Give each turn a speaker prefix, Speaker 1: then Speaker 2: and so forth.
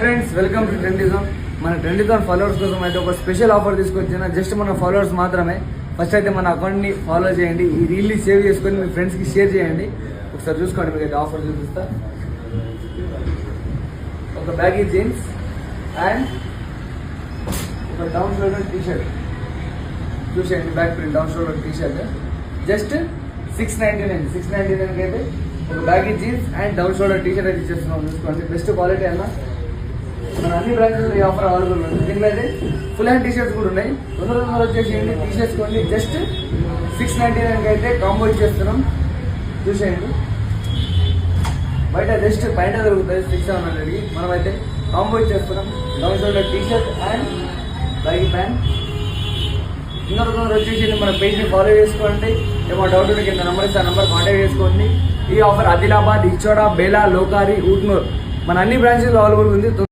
Speaker 1: Friends, welcome to ట్రెండిజం. మన ట్రెండిజం followers కోసం అయితే ఒక స్పెషల్ ఆఫర్ తీసుకొచ్చిన. జస్ట్ మన ఫాలోవర్స్ మాత్రమే. ఫస్ట్ అయితే మన అకౌంట్ని ఫాలో చేయండి, ఈ రీల్ని సేవ్ చేసుకొని మీ ఫ్రెండ్స్కి షేర్ చేయండి. ఒకసారి చూసుకోండి, మీకు అయితే ఆఫర్ చూపిస్తా. ఒక బ్యాగీ జీన్స్ అండ్ ఒక డౌన్ షోల్డర్ టీ షర్ట్ చూసేయండి. Back print down shoulder T shirt just $699 అయితే ఒక baggy jeans and down shoulder T shirt అయితే ఇచ్చేస్తున్నాం. చూసుకోండి, బెస్ట్ క్వాలిటీ అన్న. మన అన్ని బ్రాంచెస్ ఈ ఆఫర్ అవైలబుల్ ఉంది. దీంట్లో అయితే ఫుల్ హ్యాండ్ టీ షర్ట్స్ కూడా ఉన్నాయి. తొందరగా వచ్చేసేయండి, తీసేసుకోండి. జస్ట్ $699 అయితే కాంబో ఇచ్చేస్తున్నాం. చూసేయండి, బయట జస్ట్ బయట దొరుకుతుంది $600కి. మనమైతే కాంబో ఇచ్చేస్తున్నాం. Down shoulder T shirt and baggy pant. తొందరగా వచ్చేసి మన పేజ్ని ఫాలో చేసుకోండి. ఏమో డౌట్ ఉంటే కింద నెంబర్ ఇస్తే ఆ నెంబర్ కాంటాక్ట్ చేసుకోండి. ఈ ఆఫర్ ఆదిలాబాద్, ఇచ్చోడ, బేలా, లోకారి, ఊట్నూర్ మన అన్ని బ్రాంచెస్లో అవైలబుల్ ఉంది.